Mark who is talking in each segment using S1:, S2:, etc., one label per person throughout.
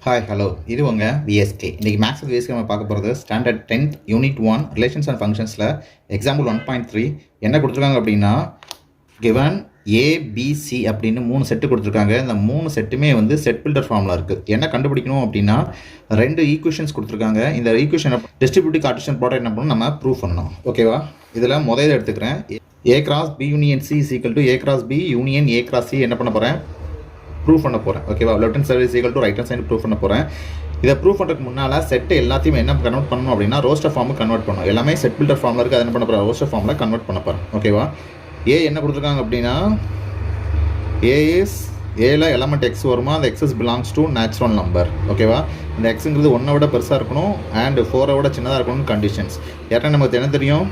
S1: Hi hello இது உங்கள் VSK. இன்றைக்கி மேக்ஸ் விஎஸ்கே நம்ம பார்க்க போகிறது standard 10th unit 1 relations and ஃபங்க்ஷன்ஸில் எக்ஸாம்பிள் 1.3 என்ன கொடுத்துருக்காங்க அப்படின்னா கிவன் ஏபிசி அப்படின்னு 3 செட்டு கொடுத்துருக்காங்க. இந்த 3 செட்டுமே வந்து செட் பில்டர் ஃபார்மில் இருக்குது. என்ன கண்டுபிடிக்கணும் அப்படின்னா 2 ஈக்குவேஷன்ஸ் கொடுத்துருக்காங்க. இந்த ஈக்குவேஷனை டிஸ்ட்ரிபியூட்டிவ் கார்ட்டீசியன் ப்ராடக்ட் என்ன பண்ணணும், நம்ம ப்ரூவ் பண்ணணும். ஓகேவா? இதில் முதல்ல எடுத்துக்கிறேன் A cross B union C is equal to A cross B union A cross C என்ன பண்ண போகிறேன், ப்ரூவ் பண்ண போகிறேன். ஓகேவா? Left hand side is equal to right hand side prove பண்ண போகிறேன். இதை ப்ரூவ் பண்ணுறதுக்கு முன்னால் செட்டு எல்லாத்தையும் என்ன கன்வெர்ட் பண்ணணும் அப்படின்னா ரோஸ்டர் ஃபார்முக்கு கன்வெர்ட் பண்ணணும். எல்லாமே செட் பில்டர் ஃபார்மில் இருக்குது. அதை என்ன பண்ண போகிறேன், ரோஸ்டர் ஃபார்மில் கன்வெர்ட் பண்ண போகிறேன். ஓகேவா? ஏ என்ன கொடுத்துருக்காங்க அப்படின்னா ஏல எலமெண்ட் எக்ஸ் வருமா, அந்த x is belongs to natural number. ஓகேவா? இந்த எக்ஸுங்கிறது 1 விட பெருசாக இருக்கணும் அண்ட் 4 விட சின்னதாக இருக்கணும்னு கண்டிஷன்ஸ். ஏன்னா நமக்கு என்ன தெரியும்,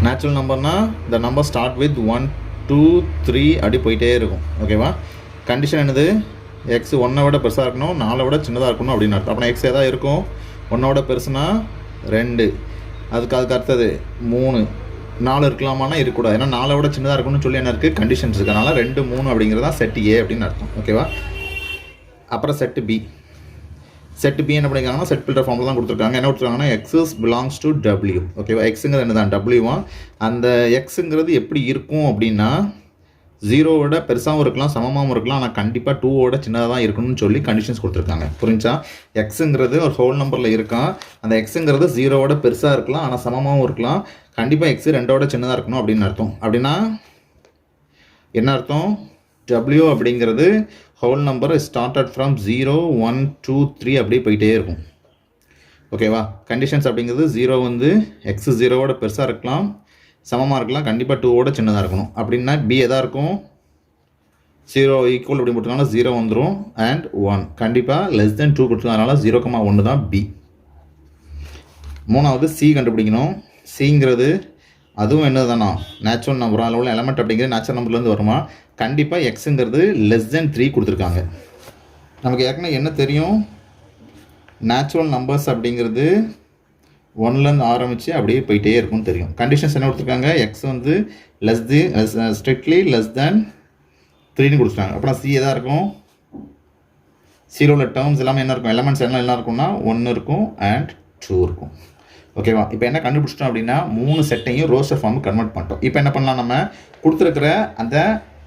S1: நேச்சுரல் நம்பர்னால் இந்த நம்பர் ஸ்டார்ட் வித் 1 2 3 அப்படி போயிட்டே இருக்கும். ஓகேவா? கண்டிஷன் என்னது, எக்ஸ் 1 விட பெருசாக இருக்கணும், 4 விட சின்னதாக இருக்கணும் அப்படின்னு அர்த்தம். அப்படின்னா எக்ஸ் எதாவது இருக்கும், 1 விட பெருசுனா 2, அதுக்கு அடுத்தது 3 4 இருக்கலாமான்னா இருக்கக்கூடாது. ஏன்னா 4 விட சின்னதாக இருக்கணும்னு சொல்லி என்ன இருக்குது, கண்டிஷன்ஸ் இருக்குது. அதனால் 2 3 அப்படிங்கிறதா செட் ஏ அப்படின்னு அர்த்தம். ஓகேவா? அப்புறம் செட்டு பி. செட் பி என்ன பண்ணியிருக்காங்கன்னா செட் பில்டர் ஃபார்மில் தான் கொடுத்துருக்காங்க. என்ன கொடுத்துருக்காங்கன்னா எக்ஸஸ் பிலாங்ஸ் டு டபிள்யூ. ஓகேவா? எக்ஸுங்கிறது என்ன தான் டபிள்யூவா. அந்த எக்ஸுங்கிறது எப்படி இருக்கும் அப்படின்னா 0 பெருசாகவும் இருக்கலாம், சமமாகவும் இருக்கலாம், ஆனால் கண்டிப்பாக 2 சின்னதாக தான் இருக்கணும்னு சொல்லி கண்டிஷன்ஸ் கொடுத்துருக்காங்க. புரிஞ்சா? எக்ஸுங்கிறது ஒரு ஹோல் நம்பரில் இருக்கான். அந்த எக்ஸுங்கிறது 0 பெருசாக இருக்கலாம், ஆனால் சமமாகவும் இருக்கலாம், கண்டிப்பாக எக்ஸு 2 சின்னதாக இருக்கணும் அப்படின்னு அர்த்தம். அப்படின்னா என்ன அர்த்தம், டபிள்யூ அப்படிங்கிறது ஹோல் நம்பர் ஸ்டார்டட் ஃப்ரம் 0 1 2 3 அப்படியே போயிட்டே இருக்கும். ஓகேவா? கண்டிஷன்ஸ் அப்படிங்கிறது 0 வந்து எக்ஸு 0 பெருசாக இருக்கலாம், சமமாக இருக்கலாம், கண்டிப்பாக 2 சின்னதாக இருக்கணும். அப்படின்னா பி எதாக இருக்கும், 0 ஈக்குவல் அப்படி போட்டுருக்காங்கன்னா 0 வந்துடும் அண்ட் 1 கண்டிப்பாக லெஸ் தென் 2 கொடுத்துருக்கனால 0,1 தான் பி. மூணாவது சி கண்டுபிடிக்கணும். சிங்கிறது அதுவும் என்ன தானா நேச்சுரல் நம்பர், அதில் உள்ள எலமெண்ட் அப்படிங்கிறது நேச்சுரல் நம்பர்லேருந்து வருமா, கண்டிப்பாக எக்ஸுங்கிறது லெஸ் தென் 3 கொடுத்துருக்காங்க. நமக்கு ஏற்கனவே என்ன தெரியும், நேச்சுரல் நம்பர்ஸ் அப்படிங்கிறது 1லேருந்து ஆரம்பித்து அப்படியே போயிட்டே இருக்கும்னு தெரியும். கண்டிஷன்ஸ் என்ன கொடுத்துருக்காங்க, எக்ஸ் வந்து ஸ்ட்ரிக்ட்லி லெஸ் தென் 3ன்னு கொடுத்துருக்காங்க. அப்புறம் சி எதாக இருக்கும், சியில் உள்ள டேர்ம்ஸ் எல்லாமே என்ன இருக்கும், எலமெண்ட்ஸ் என்ன இருக்கும்னா 1 இருக்கும் அண்ட் 2 இருக்கும். ஓகேவா? இப்போ என்ன கண்டுபிடிச்சிட்டோம் அப்படின்னா 3 செட்டையும் ரோஸ்டர் ஃபார்முக்கு கன்வெர்ட் பண்ணிட்டோம். இப்போ என்ன பண்ணலாம், நம்ம கொடுத்துருக்கிற அந்த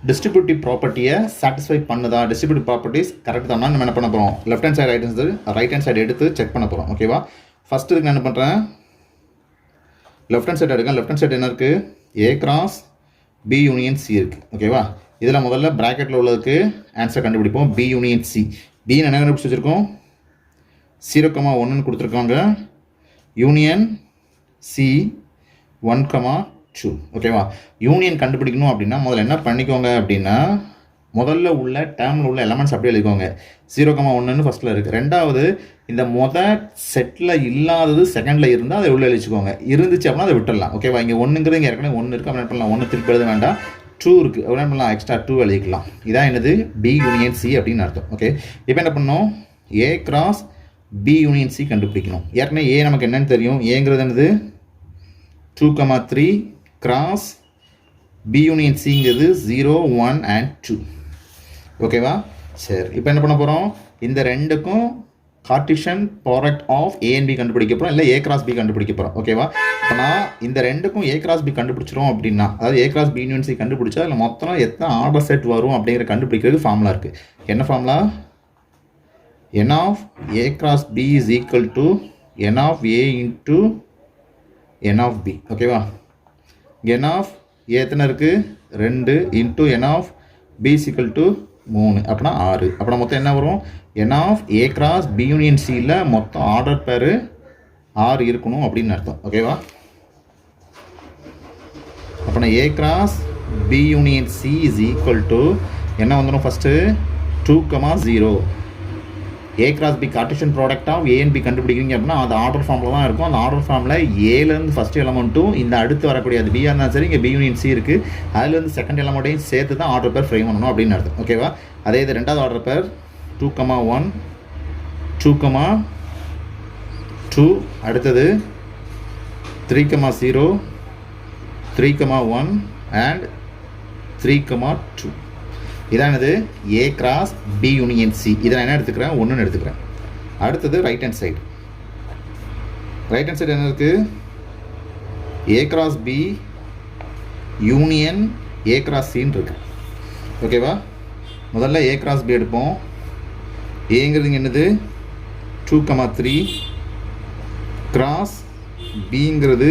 S1: டிஸ்ட்ரிபியூட்டிவ் ப்ராப்பர்ட்டியை சாட்டிஸ்ஃபை பண்ணுதா, டிஸ்ட்ரிபியூட்டிவ் ப்ராப்பர்ட்டிஸ் கரெக்ட் தான் நம்ம என்ன பண்ண போகிறோம், left hand side right hand side எடுத்து செக் பண்ண போகிறோம். ஓகேவா? ஃபஸ்ட்டு இதுக்கு நான் என்ன பண்ணுறேன், லெஃப்ட் ஹேண்ட் சைடு எடுக்கேன். லெஃப்ட் ஹேண்ட் சைடு என்ன இருக்குது, A cross B union C இருக்குது. ஓகேவா? இதில் முதல்ல ப்ராக்கெட்டில் உள்ளதுக்கு ஆன்சர் கண்டுபிடிப்போம். B union C. பின்னு என்ன கண்டுபிடிச்சி வச்சுருக்கோம், 0,1ன்னு கொடுத்துருக்காங்க, யூனியன் சி 1,2. ஓகேவா? யூனியன் கண்டுபிடிக்கணும் அப்படின்னா முதல்ல என்ன பண்ணிக்கோங்க அப்படின்னா முதல்ல உள்ள டேர்மில் உள்ள எலமெண்ட்ஸ் அப்படியே எழுதிக்கோங்க. 0,1ன்னு ஃபஸ்ட்டில் இருக்குது. ரெண்டாவது இந்த செட்டில் இல்லாதது செகண்டில் இருந்தால் அதை உள்ள எழுதிக்கோங்க. இருந்துச்சு அப்படின்னா அதை விட்டுடலாம். ஓகேவா? இங்கே 1ங்கிறது இங்கே ஏற்கனவே 1 இருக்குது, அப்படி என்ன பண்ணலாம், 1 திருப்பி எழுத வேண்டாம், 2 இருக்குது, அப்படி என்ன பண்ணலாம், எக்ஸ்ட்ரா 2 எழுதிக்கலாம். இதான் என்னது, பி யூனியன் சி அப்படின்னு அர்த்தம். ஓகே, இப்போ என்ன பண்ணணும், A cross B union C கண்டுபிடிக்கணும். ஏற்கனவே ஏ நமக்கு என்னன்னு தெரியும், ஏங்கிறது என்னது 2,3 கிராஸ் பி யூனியன் சிங்கிறது 0 1 and 2. ஓகேவா? சரி, இப்போ என்ன பண்ண போகிறோம், இந்த ரெண்டுக்கும் Cartesian product of A and B கண்டுபிடிக்க போகிறோம், இல்லை ஏ கிராஸ் பி கண்டுபிடிக்க போகிறோம். ஓகேவா? இப்போ நான் இந்த ரெண்டுக்கும் ஏ கிராஸ் பி கண்டுபிடிச்சிரும் அப்படின்னா, அதாவது A cross B union C கண்டுபிடிச்சா அதில் மொத்தம் எத்தனை ஆர்டர் செட் வரும் அப்படிங்கிற கண்டுபிடிக்கிறதுக்கு ஃபார்முலா இருக்குது. என்ன formula, n of a cross b is equal to n of a into n of b. ஓகேவா? n of a எத்தனை இருக்குது, 2 into n of b is equal to 3, அப்படின்னா 6. அப்புறம் மொத்தம் என்ன வரும், n of a cross b union cயில் மொத்தம் order பேர் 6 இருக்கணும் அப்படின்னு அர்த்தம். ஓகேவா? அப்படின்னா a cross b union c is equal to என்ன வந்துடும், first 2,0. A cross B Cartesian product of A and B கண்டுபிடிக்கிறீங்க அப்படின்னா அது ஆர்டர் ஃபார்மில் தான் இருக்கும். அந்த ஆர்டர் ஃபார்மில் ஏலேருந்து ஃபஸ்ட் எலமெண்ட்டும் இந்த அடுத்து வரக்கூடிய அது பியாக இருந்தாலும் சரி, இங்கே பி யூனியன் சி இருக்குது, அதுலேருந்து செகண்ட் எலமெண்ட்டையும் சேர்த்து தான் ஆர்டர் பேர் ஃப்ரேம் பண்ணணும் அப்படின்னு அர்த்தம். ஓகேவா? அதே இது ரெண்டாவது ஆர்டர் பேர் 2,1 2,2, அடுத்தது 3,0 3,1 and 3,2. இதான் இது A cross B union C. இதை நான் என்ன எடுத்துக்கிறேன், ஒன்றுன்னு எடுத்துக்கிறேன். அடுத்தது right hand side. Right hand side என்ன இருக்குது, A cross B union A cross சின்னு இருக்கு. ஓகேவா, முதல்ல ஏ கிராஸ் பி எடுப்போம். ஏங்கிறது என்னது 2,3 கிராஸ் பிங்கிறது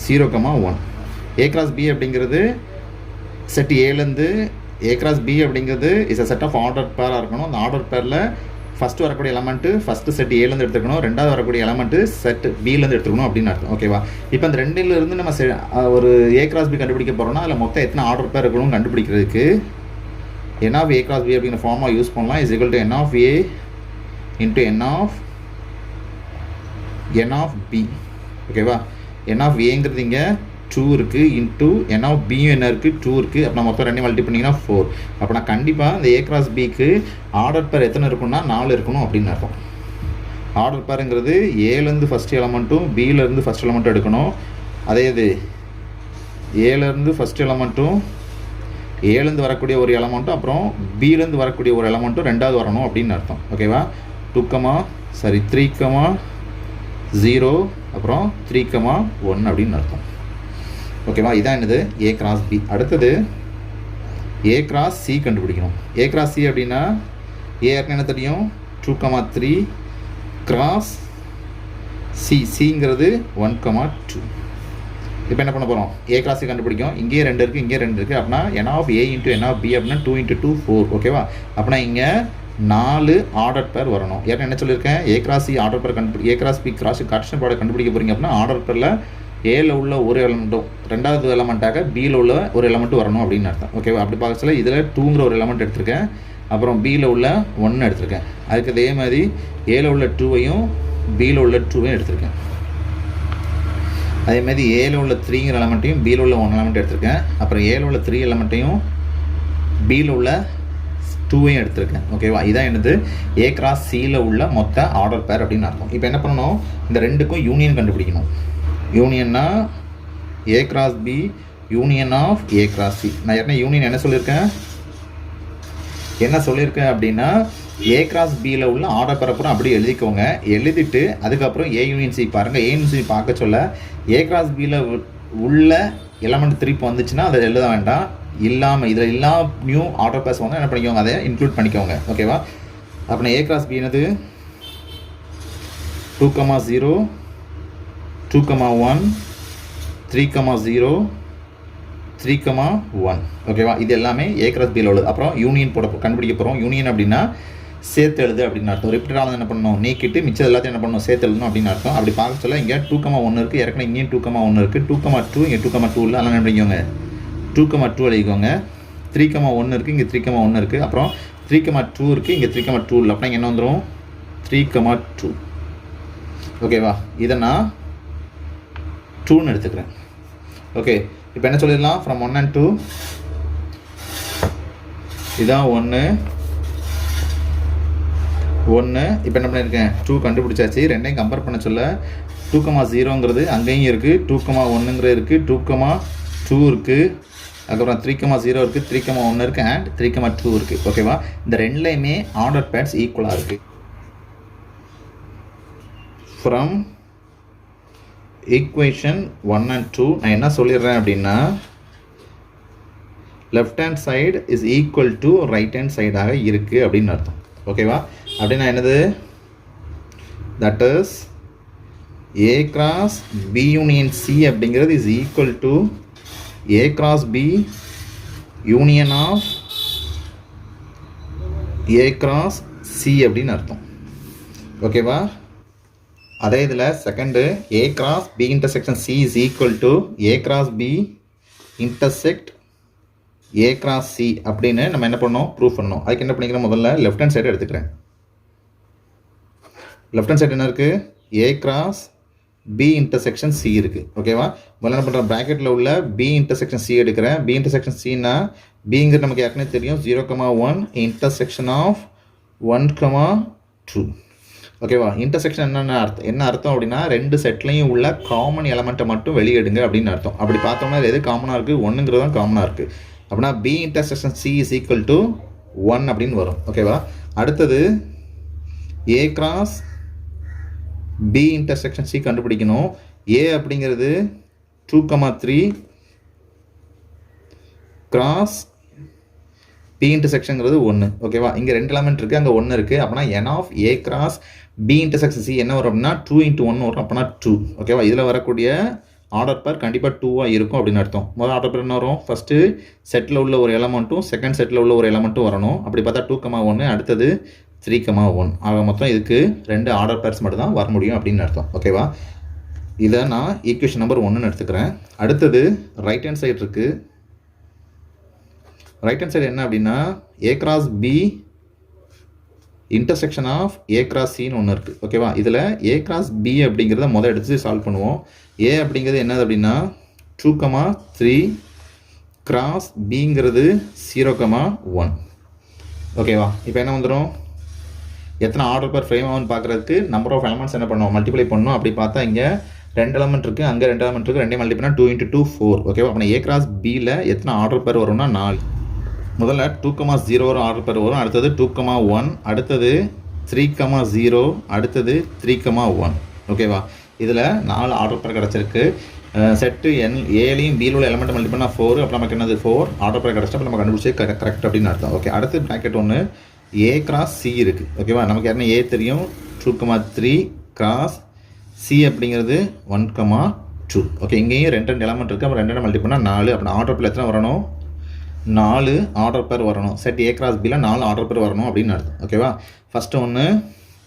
S1: 0,1. ஏ கிராஸ் பி அப்படிங்கிறது செட் ஏலேருந்து ஏ கிராஸ் பி அப்படிங்கிறது is a set of order பேராக இருக்கணும். அந்த ஆர்டர் பேரில் ஃபஸ்ட்டு வரக்கூடிய எலமெண்ட்டு ஃபஸ்ட்டு செட் ஏலேருந்து எடுத்துக்கணும், ரெண்டாவது வரக்கூடிய எலமெண்ட்டு செட் பிலேருந்து எடுத்துக்கணும் அப்படின்னு அர்த்தம். ஓகேவா, இப்போ அந்த ரெண்டிலிருந்து நம்ம ஒரு ஏ கிராஸ் பி கண்டுபிடிக்க போகிறோம்னா அதில் மொத்தம் எத்தனை ஆர்டர் பேர் இருக்கணும் கண்டுபிடிக்கிறதுக்கு n of a cross b அப்படிங்கிற ஃபார்மாக யூஸ் பண்ணலாம். Is equal to n of a into n of b. ஓகேவா, n of aங்கிறது இங்கே 2 இருக்குது இன்ட்டு n of b என்ன இருக்குது 2 இருக்குது. அப்போ நான் மொத்தம் 2 மல்டி பண்ணிங்கன்னா 4. அப்போ நான் கண்டிப்பாக இந்த ஏ கிராஸ் பிக்கு ஆர்டர் பேர் எத்தனை இருக்குன்னா 4 இருக்கணும் அப்படின்னு அர்த்தம். ஆர்டர் பேருங்கிறது ஏலேருந்து ஃபஸ்ட் எலமெண்ட்டும் பியிலேருந்து ஃபஸ்ட் எலமெண்ட்டும் எடுக்கணும். அதே இது ஏலேருந்து ஃபஸ்ட் எலமெண்ட்டும் ஏலேருந்து வரக்கூடிய ஒரு எலமெண்ட்டும் அப்புறம் பிலேருந்து வரக்கூடிய ஒரு எலமெண்ட்டும் ரெண்டாவது வரணும் அப்படின்னு அர்த்தம். ஓகேவா, 3,0 அப்புறம் 3,1 அப்படின்னு அர்த்தம். ஓகேவா, இதான் என்னது ஏ கிராஸ் பி. அடுத்தது ஏ கிராஸ் சி கண்டுபிடிக்கணும். ஏ கிராஸ் சி அப்படின்னா ஏக்கு என்ன தெரியும், 2,3 கிராஸ் சி. சிங்கிறது 1,2. இப்போ என்ன பண்ண போகிறோம், ஏ கிராஸ் சி கண்டுபிடிக்கும். இங்கே 2 இருக்குது, இங்கே 2 இருக்குது. அப்படின்னா n of a into n of b அப்படின்னா 2 × 2 4. ஓகேவா, அப்படின்னா இங்கே 4 ஆர்டர் பேர் வரணும். ஏற்கனவே என்ன சொல்லியிருக்கேன், ஏ cross C order pair A cross B cross Cartesian product கண்டுபிடிக்க போகிறீங்க அப்படின்னா ஆர்டர் பேரில் ஏல உள்ள ஒரு எலமெண்ட்டும் ரெண்டாவது எலமெண்ட்டாக பியில் உள்ள ஒரு எலமெண்ட்டும் வரணும் அப்படின்னு அர்த்தம். ஓகேவா, அப்படி பார்க்கல இதில் 2ங்கிற ஒரு எலமெண்ட் எடுத்திருக்கேன், அப்புறம் பியில் உள்ள 1 எடுத்திருக்கேன். அதுக்கு அதே மாதிரி ஏல உள்ள 2வையும் பியில் உள்ள 2வையும் எடுத்திருக்கேன். அதேமாதிரி ஏல உள்ள 3ங்கிற எலமெண்ட்டையும் பியில் உள்ள 1 எலமெண்ட் எடுத்திருக்கேன். அப்புறம் ஏல உள்ள 3 எலமெண்ட்டையும் பியில் உள்ள 2வையும் எடுத்திருக்கேன். ஓகேவா, இதான் என்னது ஏ கிராஸ் சியில் உள்ள மொத்த ஆர்டர் பேர் அப்படின்னு அர்த்தம். இப்போ என்ன பண்ணணும், இந்த ரெண்டுக்கும் யூனியன் கண்டுபிடிக்கணும். யூனியன்னா A cross B union of A cross C. நான் ஏற்கனவே யூனியன் என்ன சொல்லியிருக்கேன் அப்படின்னா ஏ கிராஸ் பியில் உள்ள ஆர்டர் பேரப்புறம் அப்படியே எழுதிக்கோங்க. எழுதிட்டு அதுக்கப்புறம் ஏ யூனியன் சி பாருங்கள். ஏ யூனியன் சி பார்க்க சொல்ல ஏ கிராஸ் பியில் உள்ள எலமெண்ட் திருப்பி வந்துச்சுன்னா அதை எழுத வேண்டாம். இல்லாமல் இதில் நியூ ஆர்டர் பேர்ஸ் வந்து என்ன பண்ணிக்கோங்க, அதை இன்க்ளூட் பண்ணிக்கோங்க. ஓகேவா, அப்படின்னா ஏ கிராஸ் பி என்னது 2,0 2,1 3,0 3,1. ஓகேவா, இது எல்லாமே ஏ கிராஸ் பியில் உள்ளது. அப்புறம் யூனியன் கண்டுபிடிக்க போகிறோம். யூனியன் அப்படின்னா சேர்த்து எழுது அப்படின்னு அர்த்தம். ரிப்பீட்டடாக என்ன பண்ணணும், நீக்கிட்டு மிச்சம் எல்லாத்தையும் என்ன பண்ணணும், சேர்த்து எழுதணும் அப்படின்னு அர்த்தம். அப்படி பார்க்க சொல்ல இங்கே 2,1 இருக்குது, ஏற்கனவே இங்கேயும் 2,1 இருக்குது. 2,2 இங்கே 2,2 இல்லை, அதெல்லாம் என்ன பண்ணிக்கோங்க 2,2 எழுதிக்கோங்க. 3,1 இருக்குது, இங்கே 3,1 இருக்குது. அப்புறம் 3,2 இருக்குது, இங்கே 3,2 இல்லை. அப்படின்னா என்ன வந்துடும் 3,2. ஓகேவா, இதை நான் 2ன்னு எடுத்துக்கிறேன். ஓகே, இப்போ என்ன சொல்லிடலாம், ஃப்ரம் 1 and 2 இதான் 1 இப்போ என்ன பண்ணியிருக்கேன் 2 கண்டுபிடிச்சாச்சு. ரெண்டையும் கம்பேர் பண்ண சொல்ல 2,0ங்கிறது அங்கேயும் இருக்குது, 2,1ங்கிறது இருக்குது, 2,2 இருக்குது, அதுக்கப்புறம் 3,0 இருக்குது, 3,1 இருக்குது அண்ட் 3,2 இருக்குது. ஓகேவா, இந்த ரெண்டுலேயுமே ஆர்டர் பேர்ஸ் ஈக்குவலாக இருக்குது. ஃப்ரம் ஈக்குவேஷன் 1 and 2 நான் என்ன சொல்லிடுறேன் அப்படின்னா left hand side is equal to right hand சைடாக இருக்குது அப்படின்னு அர்த்தம். ஓகேவா, அப்படின்னா என்னது, that is A cross B union C அப்படிங்கிறது is equal to A cross B union of A cross C அப்படின்னு அர்த்தம். ஓகேவா, அதே இதில் second A cross B intersection C is equal to A cross B intersect A cross C அப்படின்னு நம்ம என்ன பண்ணோம், ப்ரூவ் பண்ணோம். அதுக்கு என்ன பண்ணிக்கிறோம், முதல்ல லெஃப்ட் ஹேண்ட் சைடு எடுத்துக்கிறேன். லெஃப்ட் ஹேண்ட் சைடு என்ன இருக்குது, A cross B intersection C இருக்குது. ஓகேவா, முதல்ல என்ன பண்ணுறேன், ப்ராக்கெட்டில் உள்ள பி இன்டர்செக்ஷன் சி எடுக்கிறேன். பி இன்டர்செக்ஷன் சின்னா பிங்கிறது நமக்கு ஏற்கனவே தெரியும் 0,1 இன்டர்செக்ஷன் ஆஃப் 1,2. ஓகேவா, இன்டர்செக்ஷன் என்ன அர்த்தம் அப்படின்னா ரெண்டு செட்லையும் உள்ள காமன் எலமெண்ட்டை மட்டும் வெளியெடுங்க அப்படின்னு அர்த்தம். அப்படி பார்த்தோம்னா எது காமனாக இருக்குது, 1ங்கிறது தான் காமனாக இருக்குது. அப்படின்னா B intersection C is equal to 1 அப்படின்னு வரும். ஓகேவா? அடுத்தது A cross B intersection C கண்டுபிடிக்கணும். ஏ அப்படிங்கிறது 2,3 கிராஸ் பி இன்டர்செக்ஷன்ங்கிறது 1. ஓகேவா? இங்கே 2 எலமெண்ட் இருக்குது, அங்கே 1 இருக்குது. அப்படின்னா n of A cross B intersection C என்ன வரும் அப்படின்னா 2 × 1 வரும். அப்படின்னா 2. ஓகேவா? இதில் வரக்கூடிய ஆர்டர் பேர் கண்டிப்பாக 2ஆக இருக்கும் அப்படின்னு அர்த்தம். முதல் ஆர்டர் பேர் என்ன வரும்? ஃபஸ்ட்டு செட்டில் உள்ள ஒரு எலமெண்ட்டும் செகண்ட் செட்டில் உள்ள ஒரு எலமெண்ட்டும் வரணும். அப்படி பார்த்தா 2,1, அடுத்தது 3,1. ஆக மொத்தம் இதுக்கு 2 ஆர்டர் பேர்ஸ் மட்டும் தான் வர முடியும் அப்படின்னு அர்த்தம். ஓகேவா? இதை நான் ஈக்குவேஷன் நம்பர் 1ன்னு எடுத்துக்கிறேன். அடுத்தது ரைட் ஹேண்ட் சைடு இருக்குது. ரைட் ஹேண்ட் சைடு என்ன அப்படின்னா A cross B intersection of A cross சின்னு ஒன்று இருக்குது. ஓகேவா? இதில் ஏ கிராஸ் பி அப்படிங்கிறத முதல் எடுத்து சால்வ் பண்ணுவோம். ஏ அப்படிங்கிறது என்னது அப்படின்னா 2,3 கிராஸ் பிங்கிறது 0,1. ஓகேவா? இப்போ என்ன வந்துடும்? எத்தனை ஆர்டர் பேர் ஃப்ரேம் ஆகும்னு பார்க்குறதுக்கு நம்பர் ஆஃப் எலமெண்ட்ஸ் என்ன பண்ணணும்? மல்டிப்ளை பண்ணணும். அப்படி பார்த்தா இங்கே 2 எலமெண்ட் இருக்குது, அங்கே 2 எலமெண்ட் இருக்குது. 2 மல்டிப்ளை 2 × 2 4. ஓகேவா? அப்போ ஏ கிராஸ் பியில் எத்தனை ஆர்டர் பேர் வரும்னா 4. முதல்ல 2,0 ஒரு ஆர்டர் பேர் வரும். அடுத்தது 2,1, அடுத்தது 3,0, அடுத்தது 3,1. ஓகேவா? இதில் 4 ஆர்டர் பேர் கிடச்சிருக்கு. செட்டு ஏலையும் பியில் உள்ள எலமெண்ட் மல்டிப்ளை பண்ணால் 4. அப்போ நமக்கு என்னது 4 ஆர்டர் பேர் கிடச்சா நம்ம கண்டுபிடிச்சி கரெக்ட் அப்படின்னு அர்த்தம். ஓகே, அடுத்து ப்ராக்கெட் 1 ஏ கிராஸ் சி இருக்குது. ஓகேவா? நமக்கு என்ன ஏ தெரியும்? 2,3 கிராஸ் சி அப்படிங்கிறது 1,2. ஓகே, இங்கேயும் 2 எலமெண்ட் இருக்குது. அப்போ 2 மல்டிப்ளை பண்ணால் 4. அப்போ ஆர்டர் பேர் எத்தனை வரணும்? 4 ஆர்டர் பேர் வரணும். செட் ஏ கிராஸ் பியில் 4 ஆர்டர் பேர் வரணும் அப்படின்னு அர்த்தம். ஓகேவா? ஃபஸ்ட்டு ஒன்று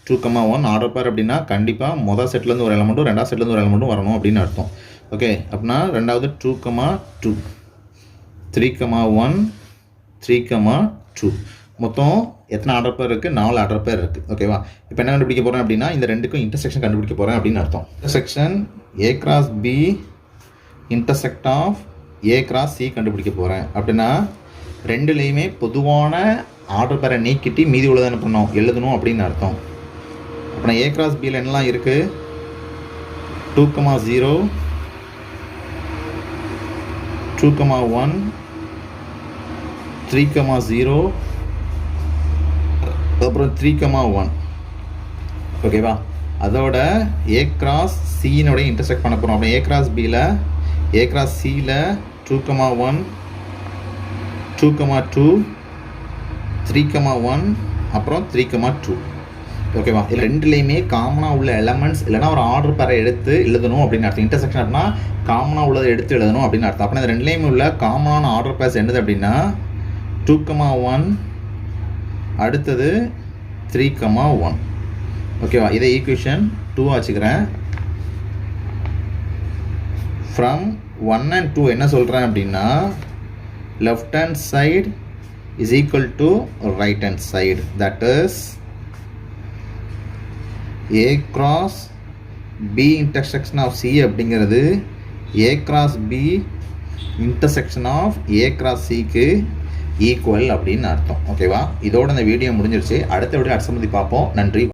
S1: 2,1 ஆர்டர் பேர் அப்படின்னா கண்டிப்பாக மொதல் செட்லேருந்து ஒரு எலமெண்ட்டும் ரெண்டாவது செட்லேருந்து ஒரு எலமெண்ட்டும் வரணும் அப்படின்னு அர்த்தம். ஓகே, அப்படின்னா ரெண்டாவது 2,2 3,1 3,2 மொத்தம் எத்தனை ஆர்டர் பேர் இருக்குது? 4 ஆர்டர் பேர் இருக்குது. ஓகேவா? இப்போ என்ன கண்டுபிடிக்க போகிறேன் அப்படின்னா இந்த ரெண்டுக்கும் இன்டர்செக்ஷன் கண்டுபிடிக்க போகிறேன் அப்படின்னு அர்த்தம். Intersection A cross B intersect of A cross C கண்டுபிடிக்க போகிறேன். அப்படின்னா ரெண்டுலேயுமே பொதுவான ஆர்டர் பேரை நீக்கிட்டு மீதி உள்ளதை என்ன பண்ணணும்? எழுதணும் அப்படின்னு அர்த்தம். அப்படின்னா ஏ கிராஸ் பியில் என்னெல்லாம் இருக்குது? 2,0 2,1 3,0 அப்புறம் 3,1. ஓகேவா? அதோட ஏ கிராஸ் சியினோட இன்டர்செக்ட் பண்ண போகிறோம். அப்படின்னா ஏ கிராஸ் பியில் ஏ கிராஸ் சியில் 2,1 2,2 3,1 அப்புறம் 3,2. ஓகேவா? இதில் ரெண்டுலேயுமே காமனாக உள்ள எலமெண்ட்ஸ் இல்லைனா ஒரு ஆர்டர் பேரை எடுத்து எழுதணும் அப்படின்னு அர்த்தம். இன்டர்செக்ஷன் அப்படின்னா காமனாக உள்ளதை எடுத்து எழுதணும் அப்படின்னு அர்த்தம். அப்படின்னா இந்த ரெண்டுலேயுமே உள்ள காமனான ஆர்டர் பேர்ஸ் என்னது அப்படின்னா 2,1 அடுத்தது 3,1. ஓகேவா? இதை ஈக்குவேஷன் 2 வச்சுக்கிறேன். ஃப்ரம் 1 and 2 என்ன சொல்கிறேன் அப்படின்னா left hand side is equal to right hand side. That is A cross B intersection of C அப்படிங்கிறது A cross B intersection of A cross சிக்கு ஈக்குவல் அப்படின்னு அர்த்தம். ஓகேவா? இதோட இந்த வீடியோ முடிஞ்சிருச்சு. அடுத்த வீடியோ அடுத்த சம்பந்தி பார்ப்போம். நன்றி.